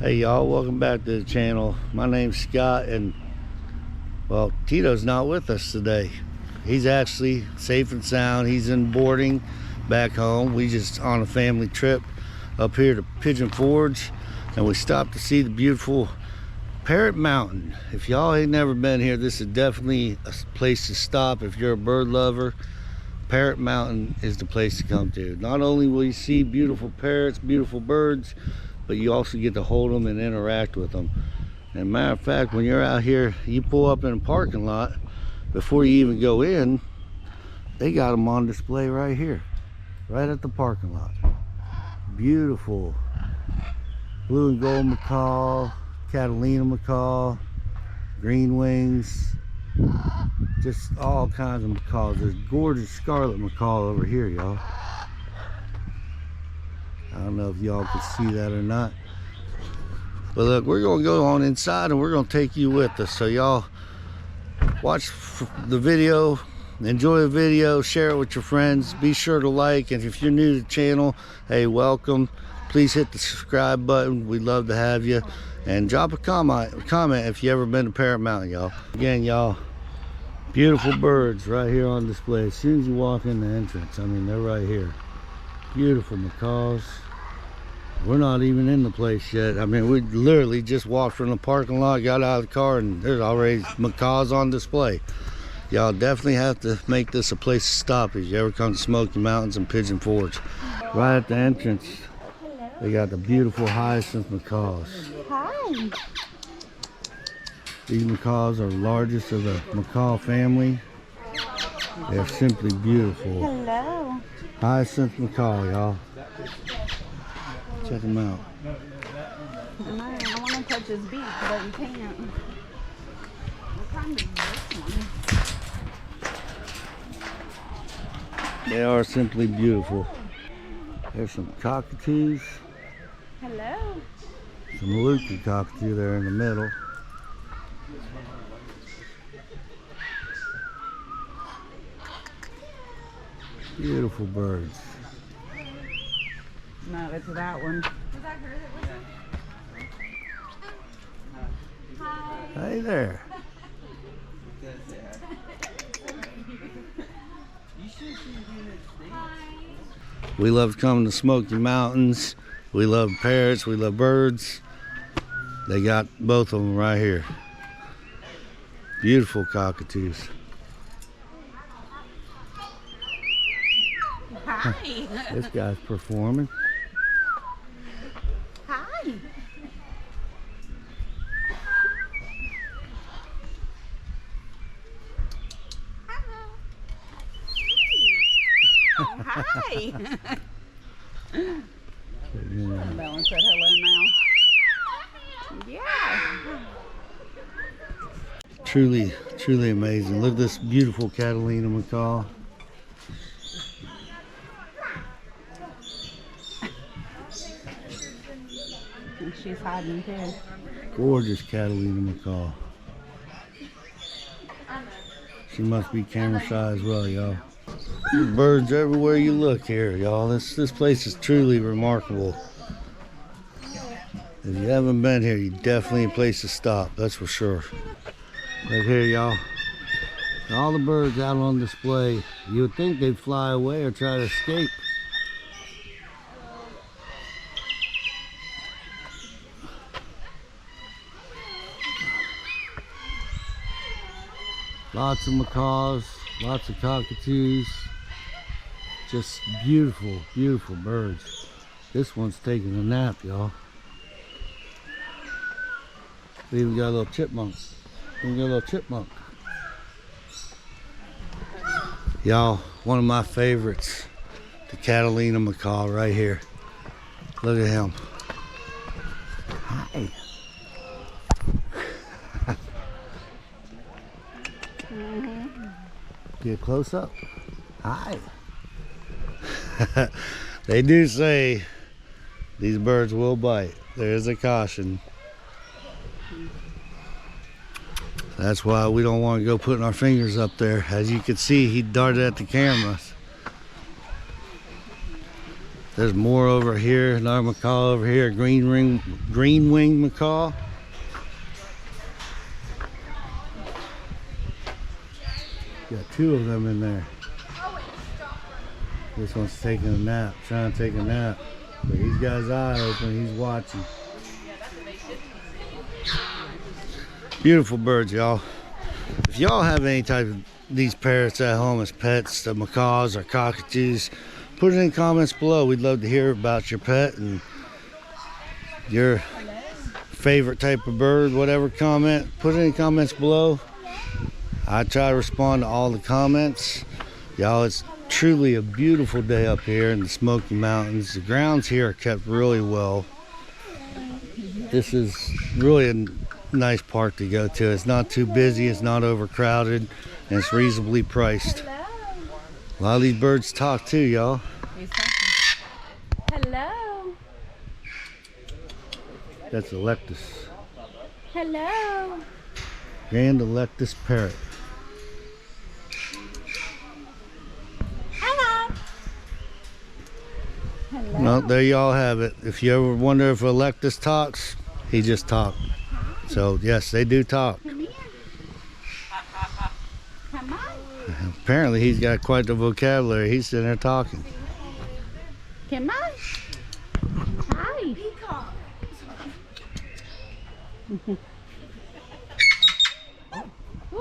Hey y'all, welcome back to the channel. My name's Scott, and well, Tito's not with us today. He's actually safe and sound. He's in boarding back home. We just on a family trip up here to Pigeon Forge, and we stopped to see the beautiful Parrot Mountain. If y'all ain't never been here, this is definitely a place to stop. If you're a bird lover, Parrot Mountain is the place to come to. Not only will you see beautiful parrots, beautiful birds, but you also get to hold them and interact with them. And matter of fact, when you're out here, you pull up in a parking lot, before you even go in, they got them on display right here, right at the parking lot. Beautiful blue and gold macaw, Catalina macaw, green wings, just all kinds of macaws. There's gorgeous scarlet macaw over here, y'all. I don't know if y'all can see that or not. But look, we're going to go on inside and we're going to take you with us. So y'all watch the video, enjoy the video, share it with your friends. Be sure to like, and if you're new to the channel, hey, welcome. Please hit the subscribe button. We'd love to have you. And drop a comment if you ever been to Parrot Mountain, y'all. Again, y'all, beautiful birds right here on display. As soon as you walk in the entrance, I mean, they're right here. Beautiful macaws. We're not even in the place yet. I mean, we literally just walked from the parking lot, got out of the car, and there's already macaws on display. Y'all definitely have to make this a place to stop if you ever come to Smoky Mountains and Pigeon Forge. Right at the entrance, they got the beautiful hyacinth macaws. Hi. These macaws are the largest of the macaw family. They're simply beautiful. Hello. Hyacinth macaw, y'all. Check them out. I want to touch his beak, but you can't. What kind is this one? They are simply beautiful. There's some cockatoos. Hello. Some Maluka cockatoo there in the middle. Beautiful birds. No, it's that one. Was that her that was Hey there. We love coming to Smoky Mountains. We love parrots. We love birds. They got both of them right here. Beautiful cockatoos. Hi. This guy's performing. Hi. Oh, hi. That one said hello now. Yeah. Truly amazing. Look at this beautiful Catalina macaw. And she's hiding too. Gorgeous Catalina macaw. She must be camera shy as well, y'all. Birds everywhere you look here, y'all. This place is truly remarkable. If you haven't been here, you definitely a place to stop, that's for sure. Look here, y'all. All the birds out on display. You would think they'd fly away or try to escape. Lots of macaws, lots of cockatoos. Just beautiful, beautiful birds. This one's taking a nap, y'all. We even got a little chipmunk. Y'all, one of my favorites, the Catalina macaw right here. Look at him. Hi. Get close up. Hi. They do say these birds will bite. There is a caution. That's why we don't want to go putting our fingers up there. As you can see, he darted at the cameras. There's more over here. Another macaw over here. Green-winged macaw. Got two of them in there. This one's taking a nap, trying to take a nap. But he's got his eye open, he's watching. Beautiful birds, y'all. If y'all have any type of these parrots at home as pets, the macaws or cockatoos, put it in the comments below. We'd love to hear about your pet and your favorite type of bird, whatever comment. Put it in the comments below. I try to respond to all the comments. Y'all, it's truly a beautiful day up here in the Smoky Mountains. The grounds here are kept really well. This is really a nice park to go to. It's not too busy, it's not overcrowded, and it's reasonably priced. A lot of these birds talk too, y'all. Hello. That's Electus. Hello. Grand Electus parrot. Hello. Well, there y'all have it. If you ever wonder if Electus talks, he just talked. So yes, they do talk. Come here. Come on. Apparently he's got quite the vocabulary. He's sitting there talking. Come on. Hi.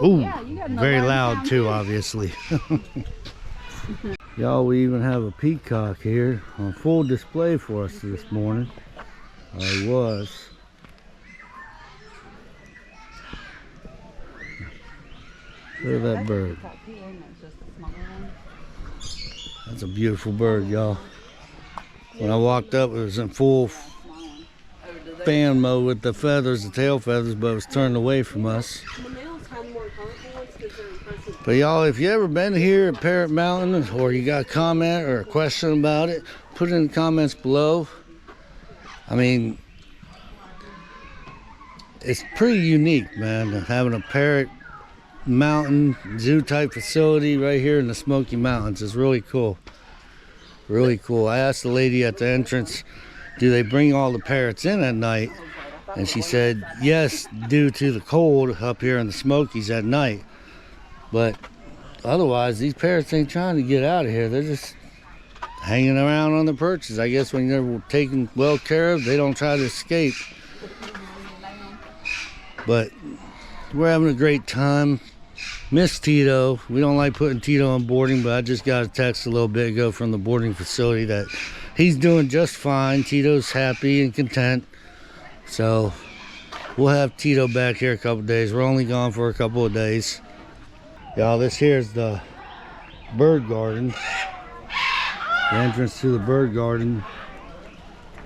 Ooh, yeah, you got no very bird loud sound too, obviously. Y'all, we even have a peacock here on full display for us this morning. He was. Look at that bird. That's a beautiful bird, y'all. When I walked up, it was in full fan mode with the feathers, the tail feathers, but it was turned away from us. But y'all, if you ever been here at Parrot Mountain, or you got a comment or a question about it, put it in the comments below. I mean, it's pretty unique, man, having a Parrot Mountain zoo type facility right here in the Smoky Mountains. It's really cool. Really cool. I asked the lady at the entrance, do they bring all the parrots in at night? And she said, yes, due to the cold up here in the Smokies at night. But otherwise, these parrots ain't trying to get out of here. They're just hanging around on the perches. I guess when they're taken well care of, they don't try to escape. But we're having a great time. Miss Tito. We don't like putting Tito on boarding, but I just got a text a little bit ago from the boarding facility that he's doing just fine. Tito's happy and content. So we'll have Tito back here a couple days. We're only gone for a couple of days. Y'all, this here is the bird garden. The entrance to the bird garden.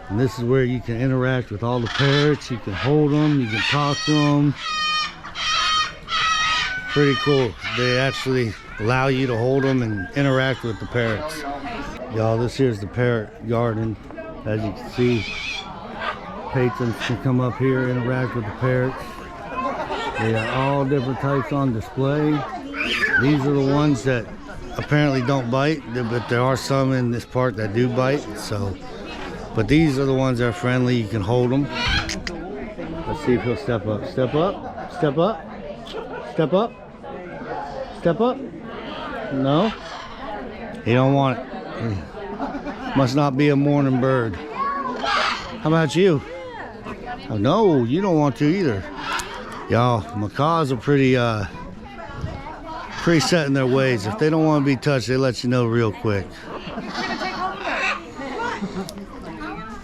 And this is where you can interact with all the parrots. You can hold them, you can talk to them. Pretty cool. They actually allow you to hold them and interact with the parrots. Y'all, this here's the parrot garden. As you can see, patrons can come up here, interact with the parrots. They got all different types on display. These are the ones that apparently don't bite, but there are some in this park that do bite. So, but these are the ones that are friendly. You can hold them. Let's see if he'll step up. Step up. Step up. Step up. Step up. No. He don't want it. He must not be a morning bird. How about you? Oh, no, you don't want to either. Y'all, macaws are pretty set in their ways. If they don't want to be touched, they let you know real quick.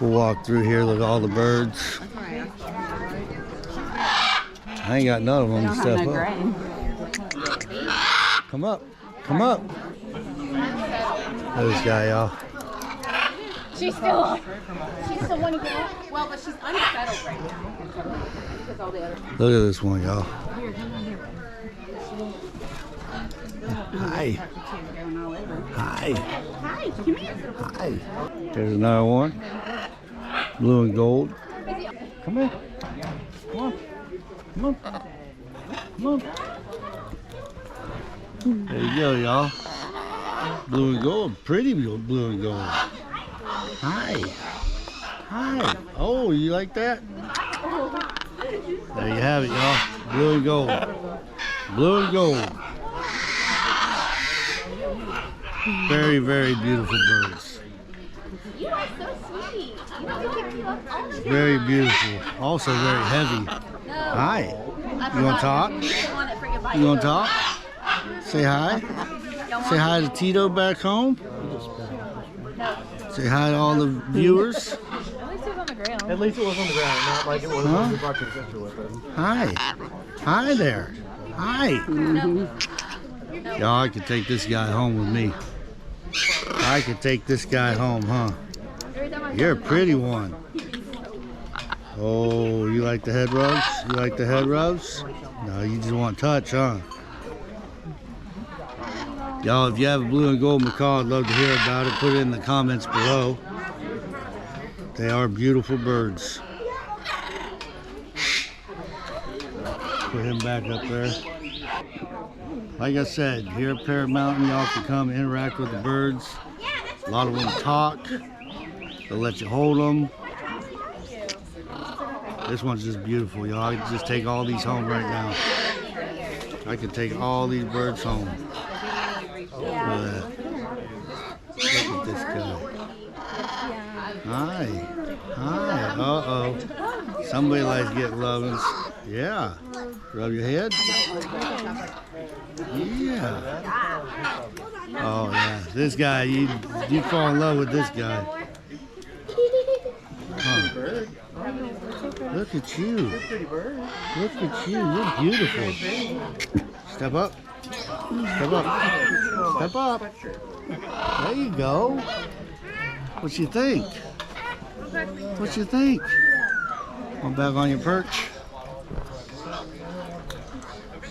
We'll walk through here, look at all the birds. I ain't got none of them to step up. Come up, come up. Look at this guy, y'all. She's still wanting to go. Well, but she's unsettled right now. Because all the other. Look at this one, y'all. Hi. Hi. Hi, come here. Hi. There's another one. Blue and gold. Come here. Come on. Come on. Come on. There you go, y'all. Blue and gold. Pretty blue and gold. Hi. Hi. Oh, you like that? There you have it, y'all. Blue and gold. Blue and gold. Very, very beautiful birds. You are so sweet. You know we carry you up all the time. Very beautiful. Also very heavy. Hi. You want to talk? You want to talk? Say hi. Say hi to Tito back home. Say hi to all the viewers. At least it was on the ground, not like it was when we brought your sister with us. Hi. Hi there. Hi. Y'all, I could take this guy home with me. I could take this guy home, huh? You're a pretty one. Oh, you like the head rubs? You like the head rubs? No, you just want touch, huh? Y'all, if you have a blue and gold macaw, I'd love to hear about it. Put it in the comments below. They are beautiful birds. Put him back up there. Like I said, here at Parrot Mountain, y'all can come interact with the birds. A lot of them talk. They'll let you hold them. This one's just beautiful, y'all. I can just take all these home right now. I can take all these birds home. Look at that. Look at this guy. Hi. Hi. Uh-oh. Somebody likes getting lovins. Yeah. Rub your head. Yeah. Oh, yeah. This guy, you fall in love with this guy. Huh. Look at you. Look at you. You're beautiful. Step up. Step up. Step up. There you go. What you think? What you think? Come back on your perch.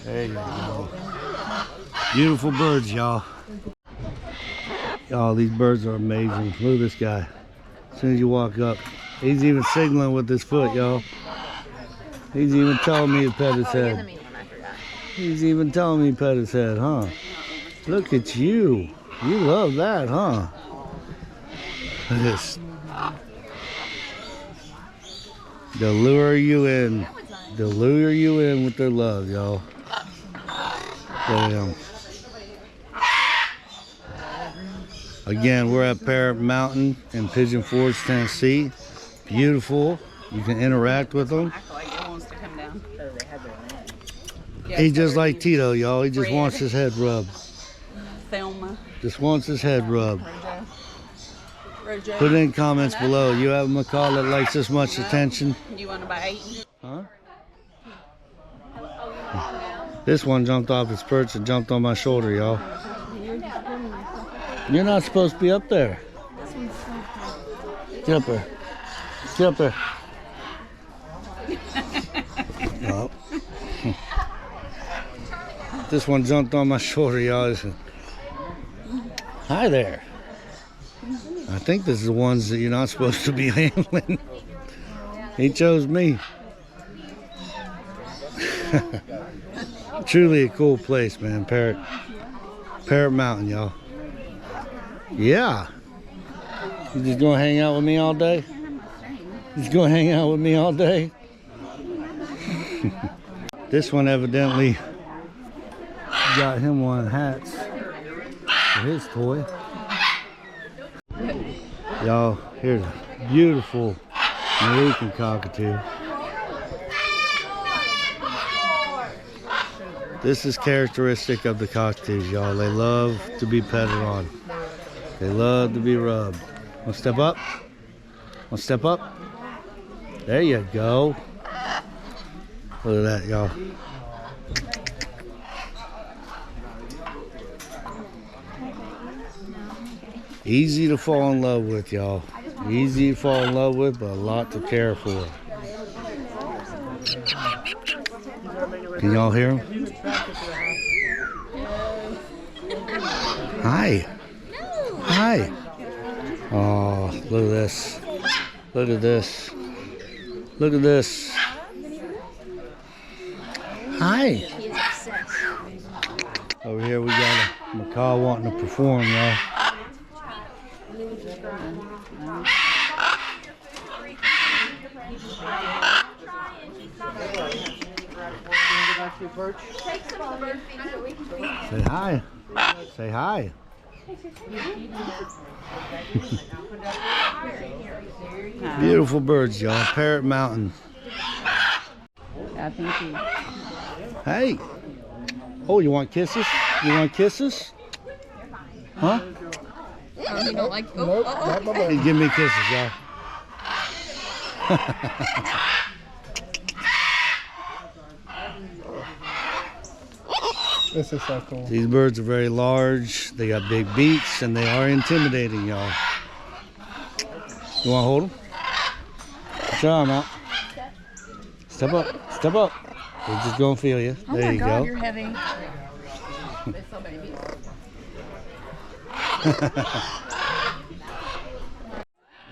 There you go. Beautiful birds, y'all. Y'all, these birds are amazing. Look at this guy. As soon as you walk up, he's even signaling with his foot, y'all. He's even telling me to pet his head. He's even telling me to pet his head, huh? Look at you. You love that, huh? Look at this. They'll lure you in. They'll lure you in with their love, y'all. Damn. Again, we're at Parrot Mountain in Pigeon Forge, Tennessee. Beautiful. You can interact with them. He's just like Tito, y'all. He just wants his head rubbed. Just wants his head rubbed. Put it in comments below. You have a macaw that likes this much attention? You want to bite? Huh? This one jumped off his perch and jumped on my shoulder, y'all. You're not supposed to be up there. Get up there. Get up there. Well, this one jumped on my shoulder, y'all. Hi there. I think this is the ones that you're not supposed to be handling. He chose me. Truly a cool place, man. Parrot Mountain, y'all. Yeah. You just gonna hang out with me all day? Just gonna hang out with me all day? This one evidently got him one of the hats for his toy. Y'all, here's a beautiful American cockatoo. This is characteristic of the cockatoos, y'all. They love to be petted on. They love to be rubbed. Want to step up? Want to step up? There you go. Look at that, y'all. Easy to fall in love with, y'all. Easy to fall in love with, but a lot to care for. Can y'all hear him? Hi. Hi. Oh, look at this. Look at this. Look at this. Hi. Over here we got a macaw wanting to perform, y'all. Say hi. Say hi. Beautiful birds, y'all. Parrot Mountain. Yeah, thank you. Hey. Oh, you want kisses? You want kisses? Huh? Oh, you don't like... Nope, not my Hey, bird. give me kisses, y'all. This is so cool. These birds are very large. They got big beaks, and they are intimidating, y'all. You want to hold them? Put your arm out. Step up. Step up. They're just going to feel you. Oh There my you God, go. you're heavy.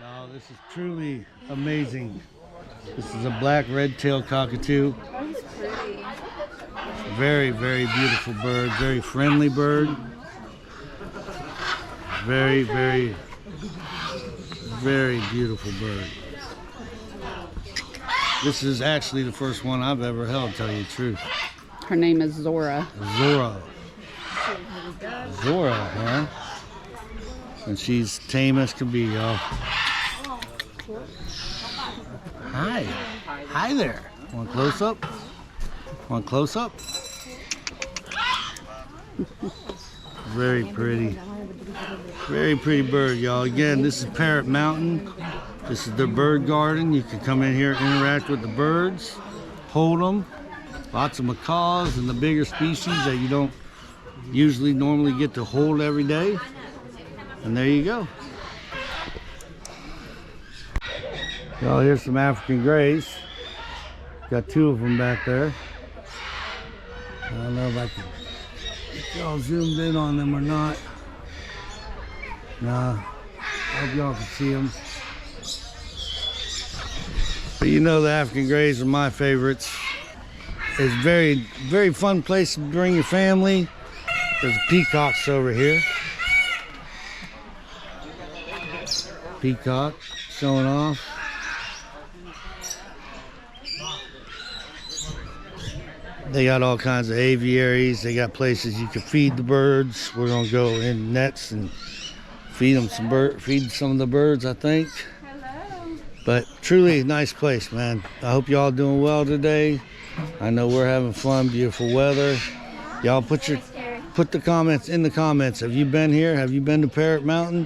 No, this is truly amazing. This is a black red-tailed cockatoo. Very, very beautiful bird. Very friendly bird. Very, very, very beautiful bird. This is actually the first one I've ever held, tell you the truth. Her name is Zora. Zora. Zora, huh? And she's tame as can be, y'all. Hi. Hi there. Want close up? Want close up? Very pretty. Very pretty bird, y'all. Again, this is Parrot Mountain. This is their bird garden. You can come in here and interact with the birds, hold them. Lots of macaws and the bigger species that you don't usually normally get to hold every day. And there you go. Y'all, here's some African grays. Got two of them back there. I don't know if I can get y'all zoomed in on them or not. Nah, I hope y'all can see them. But you know the African grays are my favorites. It's very, very fun place to bring your family. There's peacocks over here. Peacock showing off. They got all kinds of aviaries. They got places you can feed the birds. We're gonna go in nets and feed some of the birds, I think. Hello. But truly a nice place, man. I hope y'all doing well today. I know we're having fun, beautiful weather. Y'all put the comments in the comments. Have you been here? Have you been to Parrot Mountain?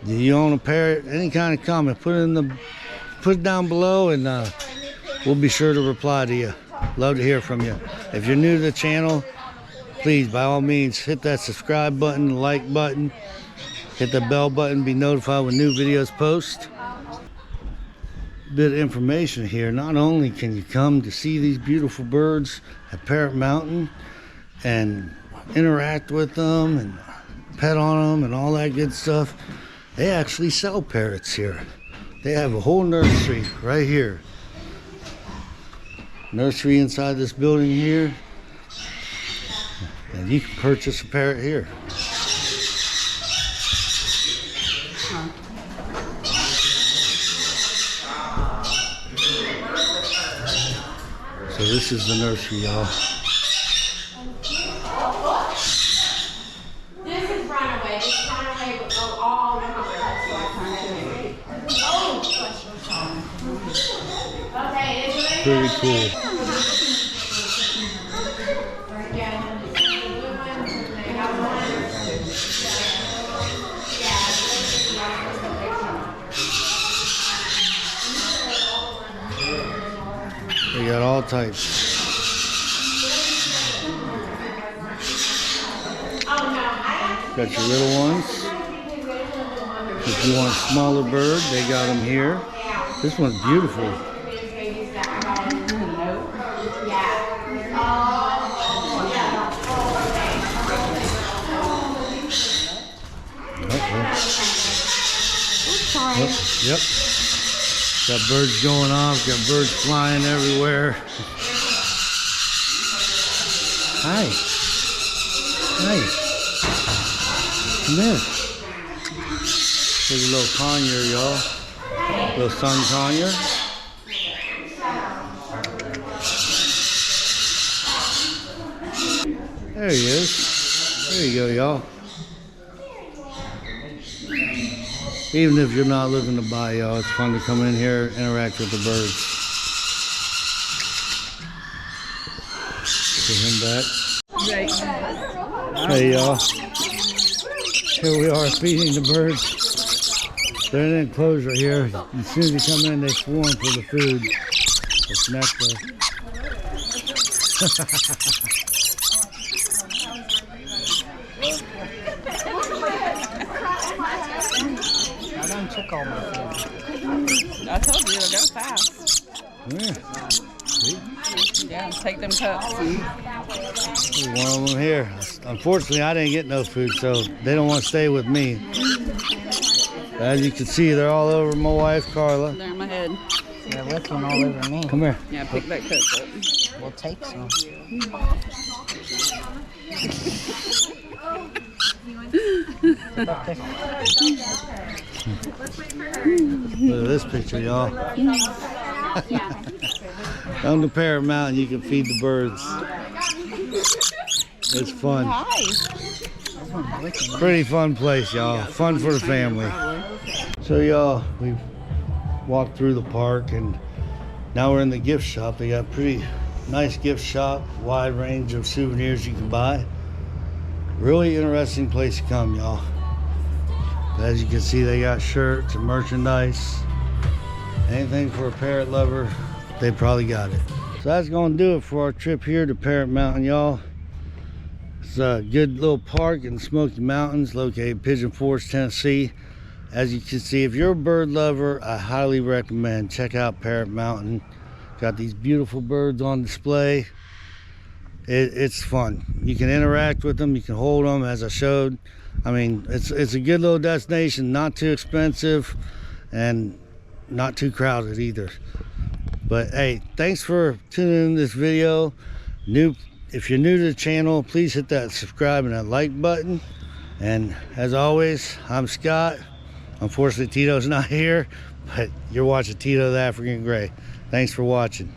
Do you own a parrot? Any kind of comment, put it down below, and we'll be sure to reply to you. Love to hear from you. If you're new to the channel, please, by all means, hit that subscribe button, the like button, hit the bell button, be notified when new videos post. Bit of information here. Not only can you come to see these beautiful birds at Parrot Mountain and interact with them and pet on them and all that good stuff, they actually sell parrots here. They have a whole nursery right here. Nursery inside this building here, and you can purchase a parrot here. So this is the nursery, y'all. This is runaway. This runaway will go all the way. Okay, is it Pretty cool. They got all types. Got your little ones. If you want a smaller bird, they got them here. This one's beautiful. Yep. Got birds going off, got birds flying everywhere. Hi. Hi. Come here. Here's a little conure, y'all. Little sun conure. you go, y'all. Even if you're not looking to buy, y'all, it's fun to come in here, interact with the birds. Put him back. Hey, y'all. Here we are feeding the birds. They're in an enclosure here. As soon as you come in, they swarm for the food. It's nectar. I done took all my food. I told you to go fast. Yeah. See? Yeah, take them cups. There's one of them here. Unfortunately, I didn't get no food, so they don't want to stay with me. As you can see, they're all over my wife, Carla. They're in my head. They're licking all over me. Come here. Yeah, pick that cup up. We'll take some. Look at this picture, y'all. On the Parrot Mountain, you can feed the birds. It's fun. Pretty fun place, y'all. Fun for the family. So, y'all, we've walked through the park, and now we're in the gift shop. They got a pretty nice gift shop, wide range of souvenirs you can buy. Really interesting place to come, y'all. As you can see, they got shirts and merchandise. Anything for a parrot lover, they probably got it. So that's gonna do it for our trip here to Parrot Mountain, y'all. It's a good little park in Smoky Mountains, located in Pigeon Forge, Tennessee. As you can see, if you're a bird lover, I highly recommend check out Parrot Mountain. Got these beautiful birds on display. It's fun. You can interact with them, you can hold them, as I showed. I mean, it's a good little destination, not too expensive and not too crowded either. But hey, thanks for tuning in this video. If you're new to the channel, please hit that subscribe and that like button. And as always, I'm Scott. Unfortunately, Tito's not here, but you're watching Tito the African Gray. Thanks for watching.